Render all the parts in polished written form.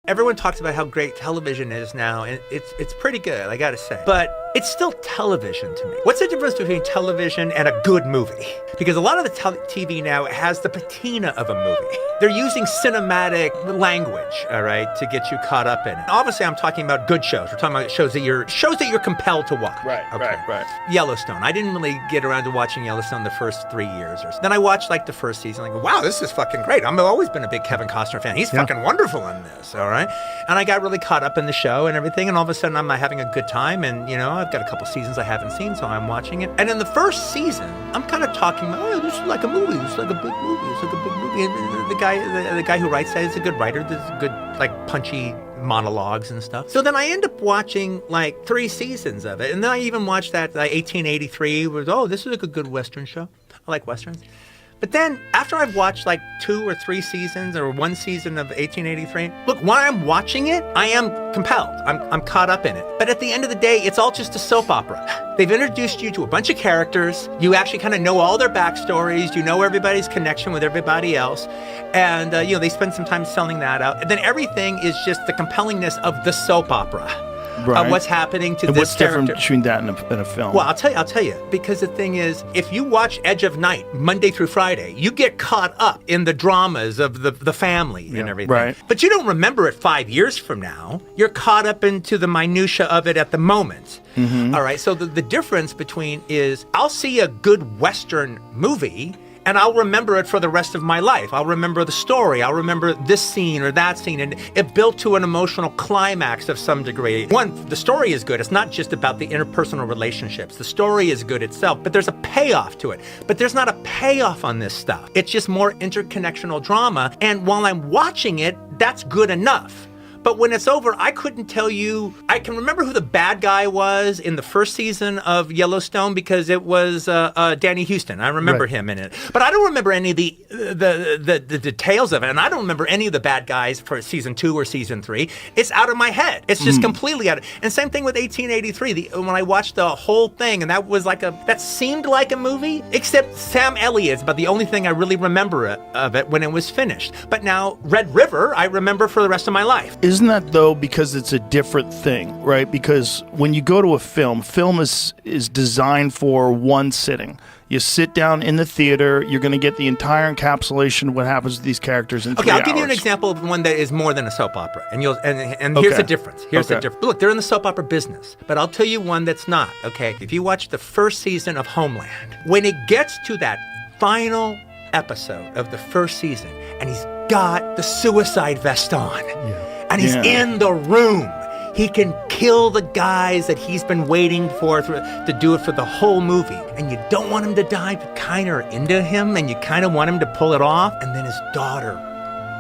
everyone talks about how great television is now, and it's pretty good, I gotta say. But it's still television to me. What's the difference between television and a good movie? Because a lot of the TV now has the patina of a movie. They're using cinematic language, all right, to get you caught up in it. Obviously, I'm talking about good shows. We're talking about shows that you're compelled to watch. Right. Yellowstone. I didn't really get around to watching Yellowstone the first 3 years or so. Then I watched like the first season. I go, wow, this is fucking great. I've always been a big Kevin Costner fan. He's fucking wonderful in this, all right? And I got really caught up in the show and everything, and all of a sudden I'm having a good time, and, you know, I've got a couple seasons I haven't seen, so I'm watching it. And in the first season, I'm kind of talking about, oh, this is like a movie. This is like a big movie. It's like a big movie. And the guy who writes that is a good writer. There's good, like, punchy monologues and stuff. So then I end up watching like 3 seasons of it. And then I even watched that 1883 was, oh, this is a good Western show. I like Westerns. But then after I've watched like 2 or 3 seasons or 1 season of 1883, look, while I'm watching it, I am compelled. I'm caught up in it. But at the end of the day, it's all just a soap opera. They've introduced you to a bunch of characters. You actually kind of know all their backstories. You know everybody's connection with everybody else. And, you know, they spend some time selling that out. And then everything is just the compellingness of the soap opera. Right. Of what's happening to and this character. What's different between that and a film? Well, I'll tell you, because the thing is, if you watch Edge of Night Monday through Friday, you get caught up in the dramas of the family and everything. Right. But you don't remember it 5 years from now. You're caught up into the minutia of it at the moment. Mm-hmm. All right. So the difference between is I'll see a good Western movie and I'll remember it for the rest of my life. I'll remember the story. I'll remember this scene or that scene. And it built to an emotional climax of some degree. One, the story is good. It's not just about the interpersonal relationships. The story is good itself, but there's a payoff to it. But there's not a payoff on this stuff. It's just more interconnectional drama. And while I'm watching it, that's good enough. But when it's over, I couldn't tell you. I can remember who the bad guy was in the first season of Yellowstone because it was Danny Houston. I remember him in it. But I don't remember any of the details of it. And I don't remember any of the bad guys for season 2 or season 3. It's out of my head. It's just completely out of. And same thing with 1883. When I watched the whole thing, and that was like that seemed like a movie, except Sam Elliott's about the only thing I really remember of it when it was finished. But now Red River, I remember for the rest of my life. Isn't that, though, because it's a different thing, right? Because when you go to a film is designed for one sitting. You sit down in the theater, you're going to get the entire encapsulation of what happens to these characters in 3 hours. Okay, I'll give you an example of one that is more than a soap opera. And here's the difference. Here's the difference. Look, they're in the soap opera business. But I'll tell you one that's not, okay? If you watch the first season of Homeland, when it gets to that final episode of the first season, and he's got the suicide vest on, and he's in the room. He can kill the guys that he's been waiting for to do it for the whole movie. And you don't want him to die, but kind of into him, and you kind of want him to pull it off. And then his daughter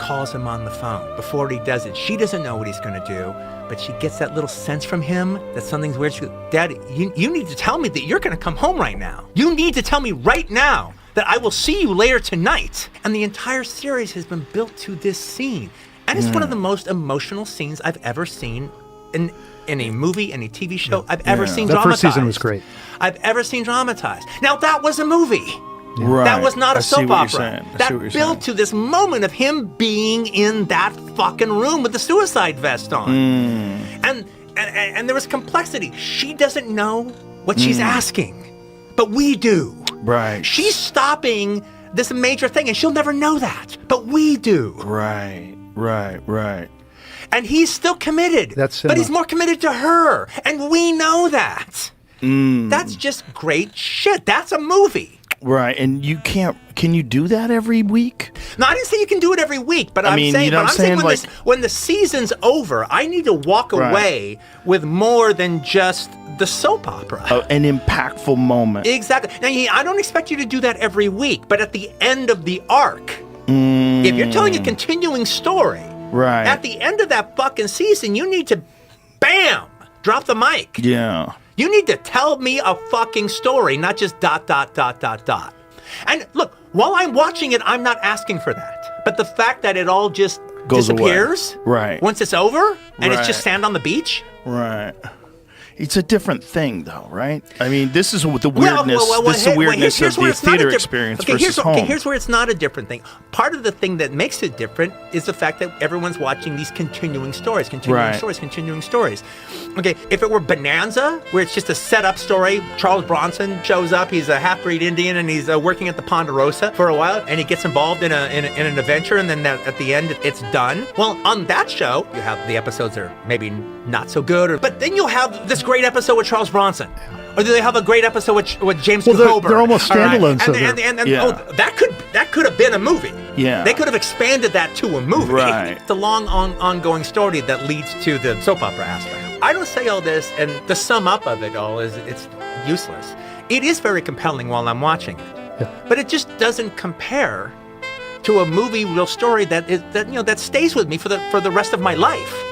calls him on the phone before he does it. She doesn't know what he's going to do, but she gets that little sense from him that something's weird. She goes, Daddy, you need to tell me that you're going to come home right now. You need to tell me right now that I will see you later tonight. And the entire series has been built to this scene. And it's one of the most emotional scenes I've ever seen in a movie, any TV show I've ever seen dramatized. That first season was great. I've ever seen dramatized. Now, that was a movie. Right. That was not a soap opera. That built to this moment of him being in that fucking room with the suicide vest on. And there was complexity. She doesn't know what she's asking, but we do. Right. She's stopping this major thing, and she'll never know that, but we do. Right. And he's still committed, but he's more committed to her, and we know that. That's just great shit. That's a movie. Right, and can you do that every week? No, I didn't say you can do it every week, but I'm saying when the season's over, I need to walk away with more than just the soap opera. An impactful moment. Exactly. Now, I don't expect you to do that every week, but at the end of the arc, if you're telling a continuing story, at the end of that fucking season, you need to, bam, drop the mic. Yeah. You need to tell me a fucking story, not just ... And look, while I'm watching it, I'm not asking for that. But the fact that it all just disappears away. once it's over, and it's just sand on the beach. Right. It's a different thing, though, right? I mean, this is the weirdness. This is the weirdness of the theater experience versus home. Okay, here's where it's not a different thing. Part of the thing that makes it different is the fact that everyone's watching these continuing stories. Okay, if it were Bonanza, where it's just a set-up story, Charles Bronson shows up, he's a half-breed Indian, and he's working at the Ponderosa for a while, and he gets involved in an adventure, and then at the end, it's done. Well, on that show, you have the episodes that are maybe not so good, but then you'll have this great episode with Charles Bronson. Or do they have a great episode with James Coburn? They're almost standalone. That could have been a movie. Yeah. They could have expanded that to a movie. Right. It's a long ongoing story that leads to the soap opera aspect. I don't say all this, and the sum up of it all is it's useless. It is very compelling while I'm watching it, but it just doesn't compare to a movie real story that stays with me for the rest of my life.